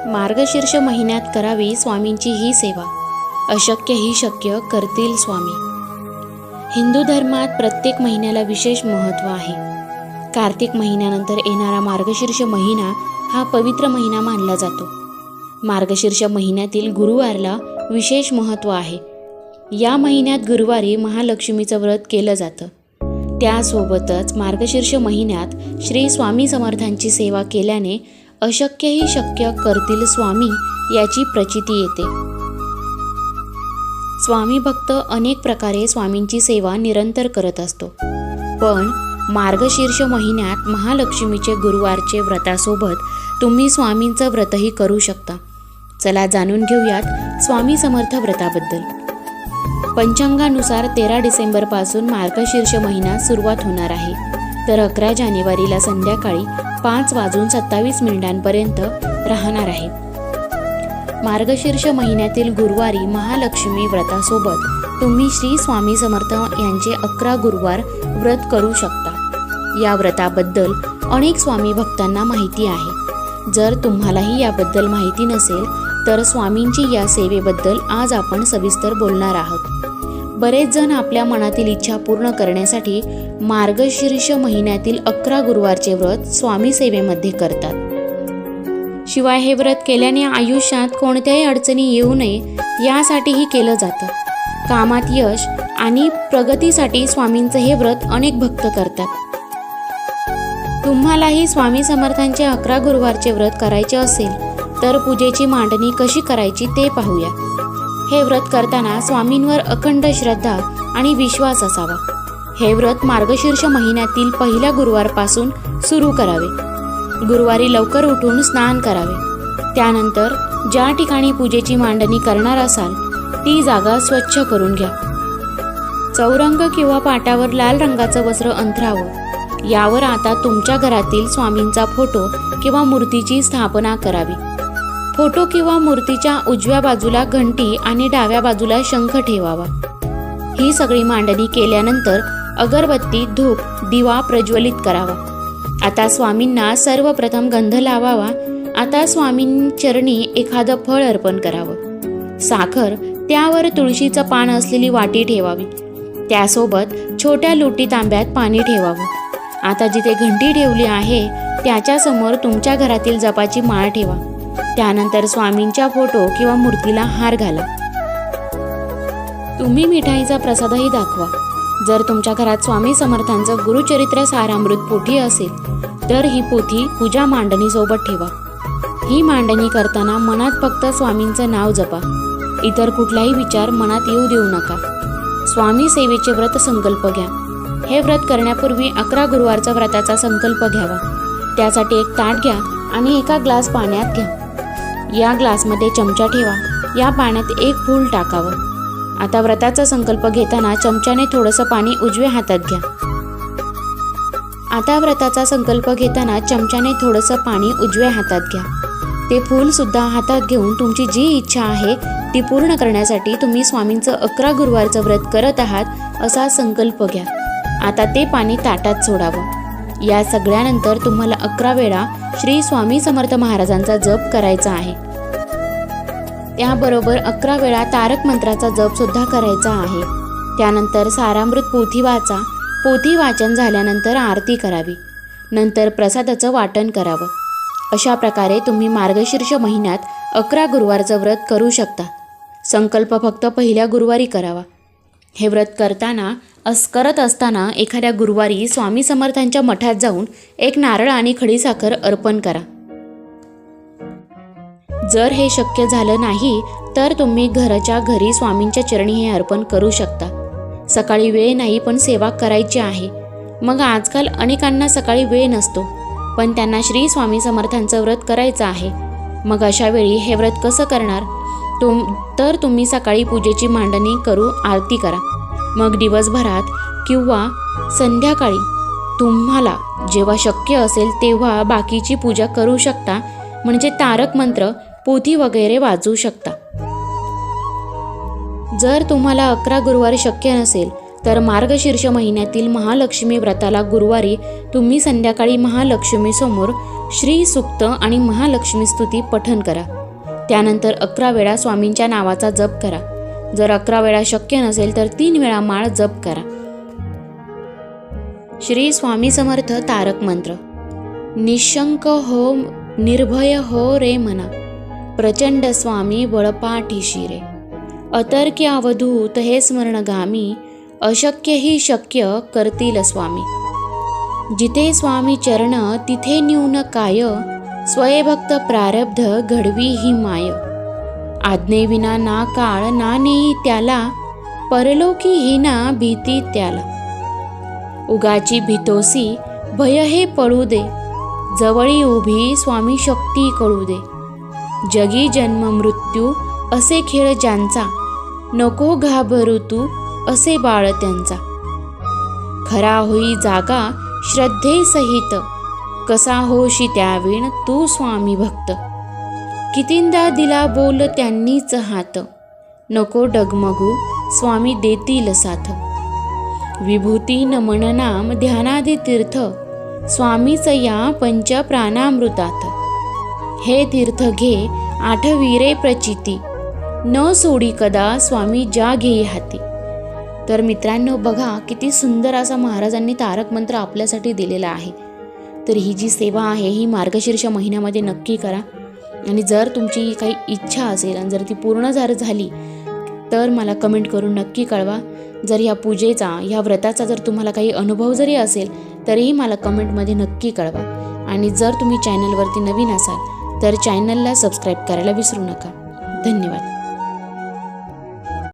मार्गशीर्ष महिन्यात करावी स्वामींची ही सेवा, अशक्य ही शक्य करतील स्वामी. हिंदू धर्मात प्रत्येक महिन्याला विशेष महत्त्व आहे. कार्तिक महिन्यानंतर येणारा मार्गशीर्ष महिना हा पवित्र महिना मानला जातो. मार्गशीर्ष महिन्यातील गुरुवारला विशेष महत्त्व आहे. या महिन्यात गुरुवारी महालक्ष्मीचं व्रत केलं जातं. त्यासोबतच मार्गशीर्ष महिन्यात श्री स्वामी समर्थांची सेवा केल्याने अशक्यही शक्य करतील स्वामी याची प्रचिती येते. स्वामी भक्त अनेक प्रकारे स्वामींची सेवा निरंतर करत असतो. पण मार्गशीर्ष महिन्यात महालक्ष्मीचे गुरुवारचे व्रतासोबत तुम्ही स्वामींचं व्रतही करू शकता. चला जाणून घेऊयात स्वामी समर्थ व्रताबद्दल. पंचांगानुसार 13 डिसेंबरपासून मार्गशीर्ष महिना सुरुवात होणार आहे. तर 11 जानेवारीला संध्याकाळी 5:27 राहणार आहे. मार्गशीर्ष महिन्यातील गुरुवारी महालक्ष्मी व्रतासोबत तुम्ही श्री स्वामी समर्थ यांचे 11 गुरुवार व्रत करू शकता. या व्रताबद्दल अनेक स्वामी भक्तांना माहिती आहे. जर तुम्हालाही याबद्दल माहिती नसेल तर स्वामींची या सेवेबद्दल आज आपण सविस्तर बोलणार आहोत. बरेच जण आपल्या मनातील इच्छा पूर्ण करण्यासाठी मार्गशीर्ष महिन्यातील 11 गुरुवारचे व्रत स्वामी सेवेमध्ये करतात. शिवाय हे व्रत केल्याने आयुष्यात कोणत्याही अडचणी येऊ नये यासाठीही केलं जातं. कामात यश आणि प्रगतीसाठी स्वामींचं हे व्रत अनेक भक्त करतात. तुम्हालाही स्वामी समर्थांचे 11 गुरुवारचे व्रत करायचे असेल तर पूजेची मांडणी कशी करायची ते पाहूया. हे व्रत करताना स्वामींवर अखंड श्रद्धा आणि विश्वास असावा. हे व्रत मार्गशीर्ष महिन्यातील पहिल्या गुरुवारपासून सुरू करावे. गुरुवारी लवकर उठून स्नान करावे. त्यानंतर ज्या ठिकाणी पूजेची मांडणी करणार असाल ती जागा स्वच्छ करून घ्या. चौरंग किंवा पाटावर लाल रंगाचं वस्त्र अंथरावं. यावर आता तुमच्या घरातील स्वामींचा फोटो किंवा मूर्तीची स्थापना करावी. फोटो किंवा मूर्तीच्या उजव्या बाजूला घंटी आणि डाव्या बाजूला शंख ठेवावा. ही सगळी मांडणी केल्यानंतर अगरबत्ती, धूप, दिवा प्रज्वलित करावा. आता स्वामींना सर्वप्रथम गंध लावावा. आता स्वामींचरणी एखादं फळ अर्पण करावं. साखर, त्यावर तुळशीचं पान असलेली वाटी ठेवावी. त्यासोबत छोट्या लोटी तांब्यात पाणी ठेवावं. आता जिथे घंटी ठेवली आहे त्याच्यासमोर तुमच्या घरातील जपाची माळ ठेवा. त्यानंतर स्वामींच्या फोटो किंवा मूर्तीला हार घाला. तुम्ही मिठाईचा प्रसादही दाखवा. जर तुमच्या घरात स्वामी समर्थांचं गुरुचरित्र सारामृत पोथी असेल तर ही पोथी पूजा मांडणीसोबत ठेवा. ही मांडणी करताना मनात फक्त स्वामींचं नाव जपा. इतर कुठलाही विचार मनात येऊ देऊ नका. स्वामी सेवेचे व्रत संकल्प घ्या. हे व्रत करण्यापूर्वी 11 गुरुवारचा व्रताचा संकल्प घ्यावा. त्यासाठी एक ताट घ्या आणि एका ग्लास पाण्यात घ्या. या ग्लासमध्ये चमचा ठेवा. या पाण्यात एक फूल टाकावं. आता व्रताचा संकल्प घेताना चमच्याने थोडंसं पाणी उजव्या हातात घ्या. आता व्रताचा संकल्प घेताना चमच्याने थोडंसं पाणी उजव्या हातात घ्या. ते फूल सुद्धा हातात घेऊन तुमची जी इच्छा आहे ती पूर्ण करण्यासाठी तुम्ही स्वामींचं 11 गुरुवारचं व्रत करत आहात असा संकल्प घ्या. आता ते पाणी ताटात सोडावं. या सगळ्यानंतर तुम्हाला 11 वेळा श्री स्वामी समर्थ महाराजांचा जप करायचा आहे. त्याबरोबर 11 वेळा तारक मंत्राचा जप सुद्धा करायचा आहे. त्यानंतर सारामृत पोथी वाचा. पोथी वाचन झाल्यानंतर आरती करावी. नंतर प्रसादाचं वाटण करावं. अशा प्रकारे तुम्ही मार्गशीर्ष महिन्यात 11 गुरुवारचं व्रत करू शकता. संकल्प फक्त पहिल्या गुरुवारी करावा. हे व्रत करत असताना एखाद्या गुरुवारी स्वामी समर्थांच्या मठात जाऊन एक नारळ आणि खडीसाखर अर्पण करा. जर हे शक्य झालं नाही तर तुम्ही घरच्या घरी स्वामींच्या चरणी हे अर्पण करू शकता. सकाळी वेळ नाही पण सेवा करायची आहे. मग आजकाल अनेकांना सकाळी वेळ नसतो पण त्यांना श्री स्वामी समर्थांचं व्रत करायचं आहे. मग अशा वेळी हे व्रत कसं करणार? तर तुम्ही सकाळी पूजेची मांडणी करू आरती करा. मग दिवसभरात किंवा संध्याकाळी तुम्हाला जेव्हा शक्य असेल तेव्हा बाकीची पूजा करू शकता. म्हणजे तारक मंत्र, पोथी वगैरे वाचू शकता. जर तुम्हाला 11 गुरुवार शक्य नसेल तर मार्गशीर्ष महिन्यातील महालक्ष्मी व्रताला गुरुवारी तुम्ही संध्याकाळी महालक्ष्मीसमोर श्री सूक्त आणि महालक्ष्मी स्तुती पठण करा. त्यानंतर 11 वेळा स्वामींच्या नावाचा जप करा. जर 11 वेळा शक्य नसेल तर 3 वेळा माळ जप करा. श्री स्वामी समर्थ तारक मंत्र. निशंक हो निर्भय हो रे मना, प्रचंड स्वामी बळपाठीशी रे. अतर्क्य अवधूत हे स्मरणगामी, अशक्य ही शक्य करतील स्वामी. जिथे स्वामी चरण तिथे न्यून काय, स्वयंभक्त प्रारब्ध घडवी ही माय. आज्ञेविना ना काळ ना नेई त्याला, परलोकी ही ना भीती त्याला. उगाची भीतोसी भय हे पळू दे, जवळी उभी स्वामी शक्ती कळू दे. जगी जन्म मृत्यू असे खेळ ज्यांचा, नको घाबरू तू असे बाळ त्यांचा. खरा होई जागा श्रद्धेसहित, कसा होशी त्यावेळ तू स्वामी भक्त. कितींदा दिला बोल त्यांनीच हात, नको डगमगू स्वामी देतील साथ. विभूती नमन नाम ध्यानादी तीर्थ, स्वामीच या पंच प्राणामृतात. हे तीर्थ घे आठविरे प्रचिती, न सोडी कदा स्वामी जा घेई हाती. तर मित्रांनो बघा किती सुंदर असा महाराजांनी तारक मंत्र आपल्यासाठी दिलेला आहे. तर ही जी सेवा आहे ही मार्गशीर्ष महिन्यामध्ये नक्की करा. आणि जर तुमची काही इच्छा असेल आणि जर ती पूर्ण झाली तर मला कमेंट करून नक्की कळवा. जर ह्या पूजेचा ह्या व्रताचा जर तुम्हाला काही अनुभव जरी असेल तरीही मला कमेंटमध्ये नक्की कळवा. आणि जर तुम्ही चॅनलवरती नवीन असाल तर चॅनलला सबस्क्राईब करायला विसरू नका. धन्यवाद.